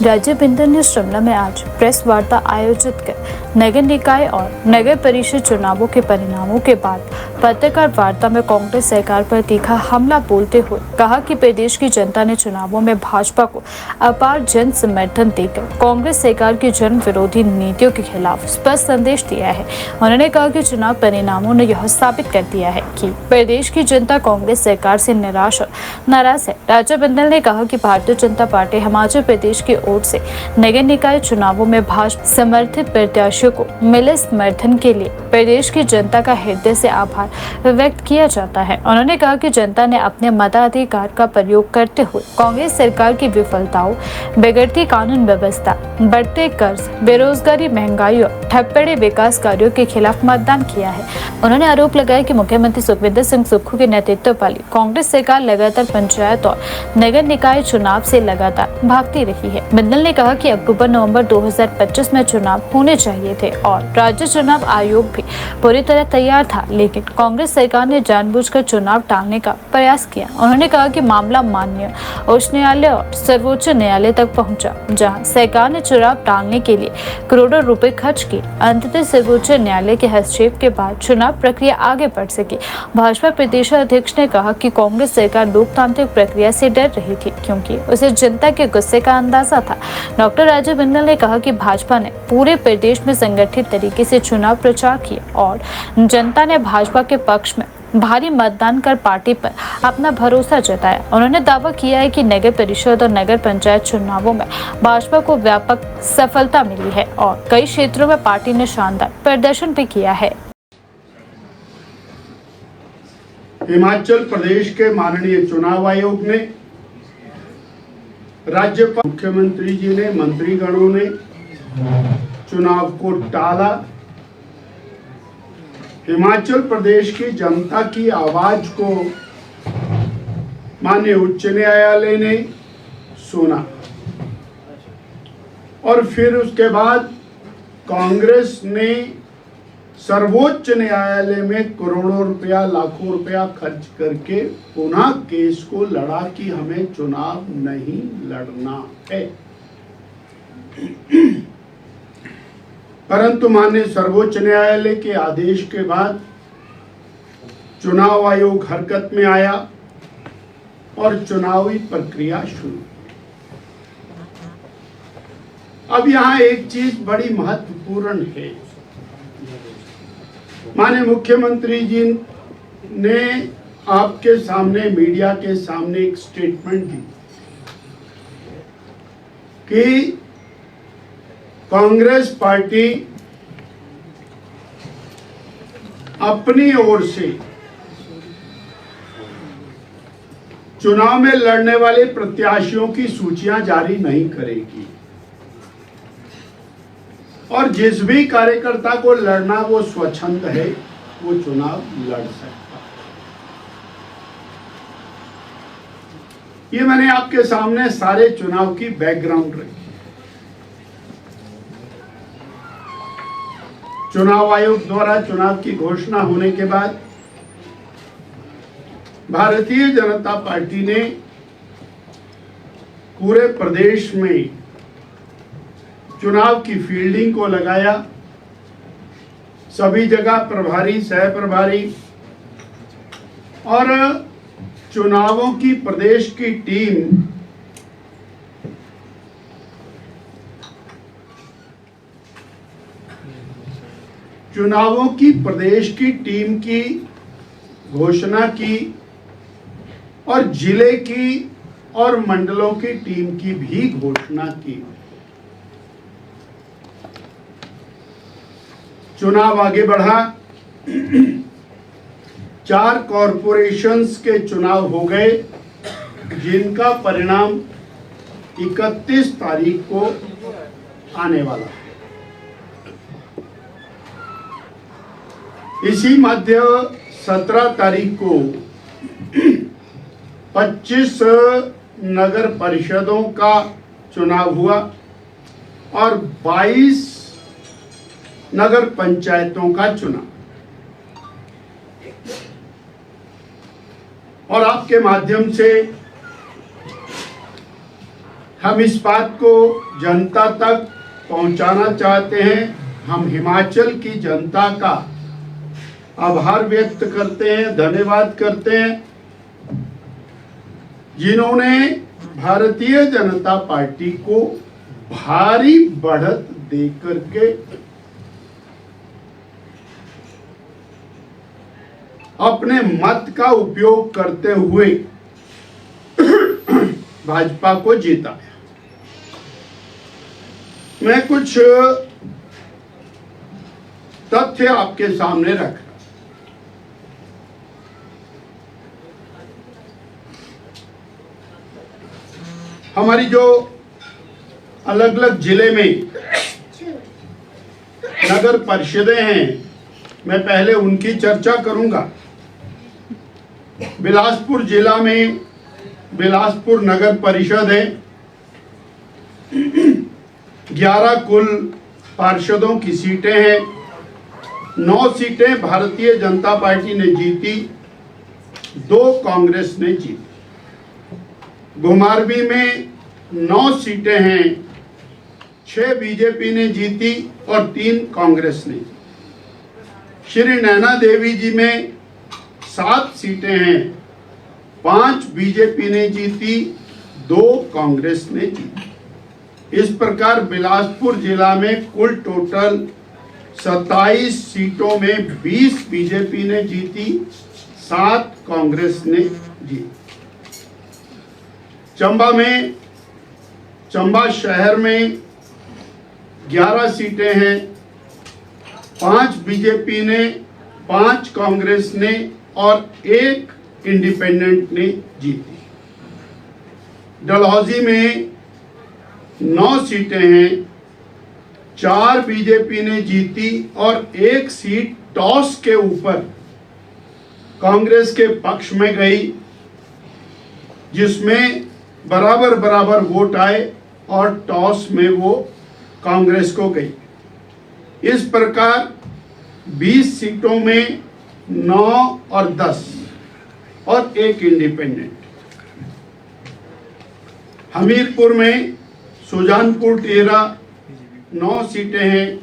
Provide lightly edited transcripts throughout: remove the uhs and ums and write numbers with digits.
राज्य बिंदल ने शिमला में आज प्रेस वार्ता आयोजित कर नगर निकाय और नगर परिषद चुनावों के परिणामों के बाद पत्रकार वार्ता में कांग्रेस सरकार पर तीखा हमला बोलते हुए कहा कि प्रदेश की जनता ने चुनावों में भाजपा को अपार जन समर्थन देकर कांग्रेस सरकार की जन विरोधी नीतियों के खिलाफ स्पष्ट संदेश दिया है। उन्होंने कहा कि चुनाव परिणामों ने यह साबित कर दिया है कि प्रदेश की जनता कांग्रेस सरकार से निराश और नाराज है। राज्य बिंदल ने कहा कि भारतीय जनता पार्टी हिमाचल प्रदेश की ओर से नगर निकाय चुनावों में भाजपा समर्थित प्रत्याशियों को मिले समर्थन के लिए प्रदेश की जनता का हृदय से आभार व्यक्त किया जाता है। उन्होंने कहा कि जनता ने अपने मताधिकार का प्रयोग करते हुए कांग्रेस सरकार की विफलताओं, बिगड़ती कानून व्यवस्था, बढ़ते कर्ज, बेरोजगारी, महंगाई और ठप्पड़े विकास कार्यों के खिलाफ मतदान किया है। उन्होंने आरोप लगाया कि मुख्यमंत्री सुखविंदर सिंह सुक्खू के नेतृत्व वाली कांग्रेस सरकार लगातार पंचायत और नगर निकाय चुनाव से लगातार भागती रही है। बिंदल ने कहा कि अक्टूबर-नवंबर 2025 में चुनाव होने चाहिए थे और राज्य चुनाव आयोग भी पूरी तरह तैयार था, लेकिन कांग्रेस सरकार ने जानबूझकर चुनाव टालने का प्रयास किया। उन्होंने कहा कि मामला माननीय उच्च न्यायालय और सर्वोच्च न्यायालय तक पहुंचा, जहां सरकार ने चुनाव टालने के लिए करोड़ों रुपए खर्च किए। अंततः सर्वोच्च न्यायालय के हस्तक्षेप के बाद चुनाव प्रक्रिया आगे बढ़ सकी। भाजपा प्रदेश अध्यक्ष ने कहा कि कांग्रेस सरकार लोकतांत्रिक प्रक्रिया से डर रही थी क्योंकि उसे जनता के गुस्से का अंदाजा था। डॉक्टर राजीव बिंदल ने कहा कि भाजपा ने पूरे प्रदेश में संगठित तरीके से चुनाव प्रचार किया और जनता ने भाजपा के पक्ष में भारी मतदान कर पार्टी पर अपना भरोसा जताया। उन्होंने दावा किया है कि नगर परिषद और नगर पंचायत चुनावों में भाजपा को व्यापक सफलता मिली है और कई क्षेत्रों में पार्टी ने शानदार प्रदर्शन भी किया है। हिमाचल प्रदेश के माननीय चुनाव आयोग ने, राज्यपाल, मुख्यमंत्री जी ने, मंत्रीगणों ने चुनाव को टाला। हिमाचल प्रदेश की जनता की आवाज को माननीय उच्च न्यायालय ने सुना और फिर उसके बाद कांग्रेस ने सर्वोच्च न्यायालय में करोड़ों रुपया, लाखों रुपया खर्च करके पुनः केस को लड़ा कि हमें चुनाव नहीं लड़ना है। परंतु माननीय सर्वोच्च न्यायालय के आदेश के बाद चुनाव आयोग हरकत में आया और चुनावी प्रक्रिया शुरू। अब यहां एक चीज बड़ी महत्वपूर्ण है। माननीय मुख्यमंत्री जी ने आपके सामने, मीडिया के सामने एक स्टेटमेंट दी कि कांग्रेस पार्टी अपनी ओर से चुनाव में लड़ने वाले प्रत्याशियों की सूचियां जारी नहीं करेगी और जिस भी कार्यकर्ता को लड़ना वो स्वच्छंद है, वो चुनाव लड़ सकता है। ये मैंने आपके सामने सारे चुनाव की बैकग्राउंड रखी। चुनाव आयोग द्वारा चुनाव की घोषणा होने के बाद भारतीय जनता पार्टी ने पूरे प्रदेश में चुनाव की फील्डिंग को लगाया। सभी जगह प्रभारी, सह प्रभारी और चुनावों की प्रदेश की टीम की घोषणा की और जिले की और मंडलों की टीम की भी घोषणा की। चुनाव आगे बढ़ा। 4 कॉरपोरेशंस के चुनाव हो गए, जिनका परिणाम 31 तारीख को आने वाला है। इसी मध्य 17 तारीख को 25 नगर परिषदों का चुनाव हुआ और 22 नगर पंचायतों का चुनाव। और आपके माध्यम से हम इस बात को जनता तक पहुंचाना चाहते हैं। हम हिमाचल की जनता का आभार व्यक्त करते हैं, धन्यवाद करते हैं, जिन्होंने भारतीय जनता पार्टी को भारी बढ़त देकर के अपने मत का उपयोग करते हुए भाजपा को जीताया। मैं कुछ तथ्य आपके सामने रख, हमारी जो अलग अलग जिले में नगर परिषदें हैं, मैं पहले उनकी चर्चा करूंगा। बिलासपुर जिला में बिलासपुर नगर परिषद है। 11 कुल पार्षदों की सीटें हैं। 9 सीटें भारतीय जनता पार्टी ने जीती, 2 कांग्रेस ने जीती। घुमारवी में 9 सीटें हैं, 6 बीजेपी ने जीती और 3 कांग्रेस ने जीती। श्री नैना देवी जी में 7 सीटें हैं, 5 बीजेपी ने जीती, 2 कांग्रेस ने जीती। इस प्रकार बिलासपुर जिला में कुल टोटल 27 सीटों में 20 बीजेपी ने जीती, 7 कांग्रेस ने जीती। चंबा शहर में 11 सीटें हैं, 5 बीजेपी ने, 5 कांग्रेस ने और 1 इंडिपेंडेंट ने जीती। डलहौजी में 9 सीटें हैं, 4 बीजेपी ने जीती और 1 सीट टॉस के ऊपर कांग्रेस के पक्ष में गई, जिसमें बराबर बराबर वोट आए और टॉस में वो कांग्रेस को गई। इस प्रकार 20 सीटों में 9 और 10 और 1 इंडिपेंडेंट। हमीरपुर में सुजानपुर टेरा 9 सीटें हैं,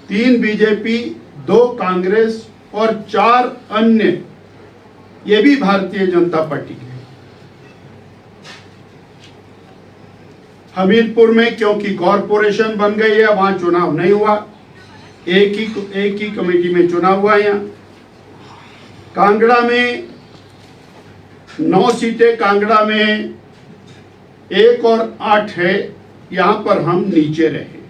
3 बीजेपी, 2 कांग्रेस और 4 अन्य, ये भी भारतीय जनता पार्टी के। हमीरपुर में क्योंकि कॉरपोरेशन बन गई है, वहां चुनाव नहीं हुआ, एक ही कमेटी में चुनाव हुआ। यहाँ कांगड़ा में 9 सीटें कांगड़ा में 1 और 8 है, यहाँ पर हम नीचे रहे।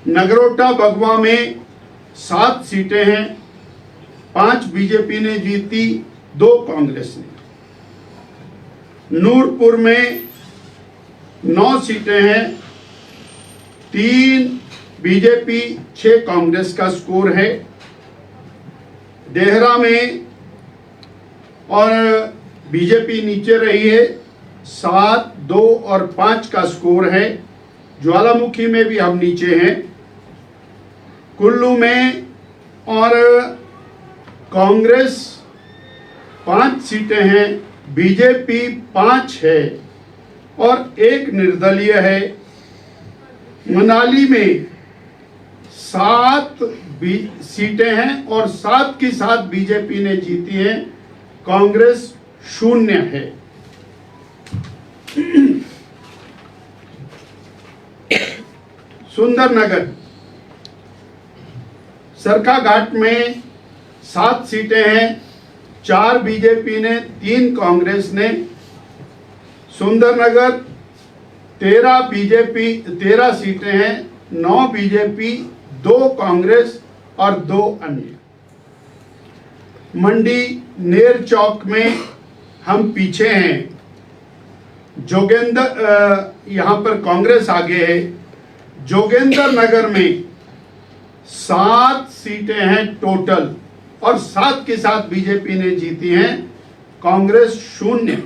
नगरोटा बगवा में 7 सीटें हैं, 5 बीजेपी ने जीती, 2 कांग्रेस ने। नूरपुर में 9 सीटें हैं, 3 बीजेपी, 6 कांग्रेस का स्कोर है। देहरा में और बीजेपी नीचे रही है, 7, 2 और 5 का स्कोर है। ज्वालामुखी में भी हम नीचे हैं। कुल्लू में और कांग्रेस 5 सीटें हैं, बीजेपी 5 है और 1 निर्दलीय है। मनाली में 7 सीटें हैं और 7 की 7 बीजेपी ने जीती हैं, कांग्रेस 0 है। सुंदरनगर सरकाघाट में 7 सीटें हैं, 4 बीजेपी ने, 3 कांग्रेस ने। सुंदरनगर 13 सीटें हैं, 9 बीजेपी, 2 कांग्रेस और 2 अन्य। मंडी नेर चौक में हम पीछे हैं। जोगेंद्र यहाँ पर कांग्रेस आगे है। जोगेंद्र नगर में 7 सीटें हैं टोटल और 7 की 7 बीजेपी ने जीती हैं, कांग्रेस 0।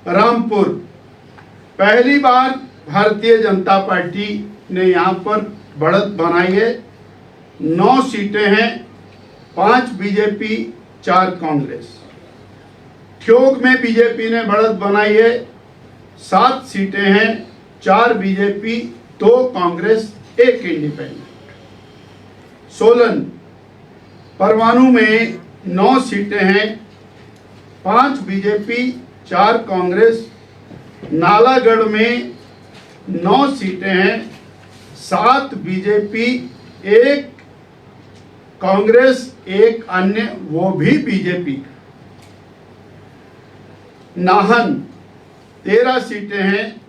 रामपुर पहली बार भारतीय जनता पार्टी ने यहाँ पर बढ़त बनाई है। 9 सीटें हैं, 5 बीजेपी, 4 कांग्रेस। ठियोग में बीजेपी ने बढ़त बनाई है, 7 सीटें हैं, 4 बीजेपी, 2 कांग्रेस, 1 इंडिपेंडेंट। सोलन परमाणु में 9 सीटें हैं, 5 बीजेपी, 4 कांग्रेस। नालागढ़ में 9 सीटें हैं, 7 बीजेपी, 1 कांग्रेस, 1 अन्य, वो भी बीजेपी। नाहन 13 सीटें हैं,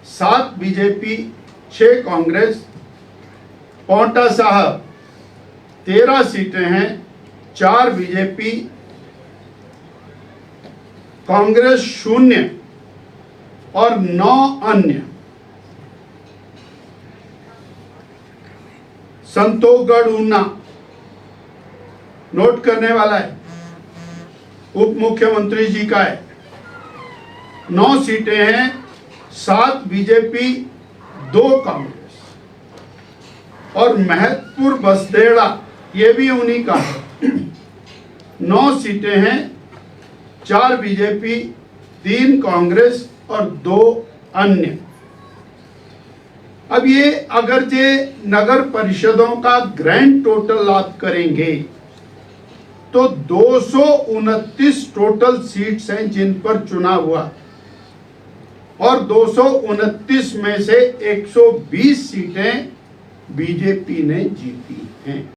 7 बीजेपी, 6 कांग्रेस। पांवटा साहब 13 सीटें हैं, 4 बीजेपी, कांग्रेस 0 और 9 अन्य। संतोषगढ़ ऊना नोट करने वाला है, उप मुख्यमंत्री जी का है। 9 सीटें हैं, 7 बीजेपी, 2 कांग्रेस। और महतपुर बसदेड़ा ये भी उन्हीं का है। 9 सीटें हैं, 4 बीजेपी, 3 कांग्रेस और 2 अन्य। अब ये अगर जे नगर परिषदों का ग्रैंड टोटल आप करेंगे तो 229 टोटल सीट्स हैं जिन पर चुनाव हुआ, और 229 में से 120 सीटें बीजेपी ने जीती हैं।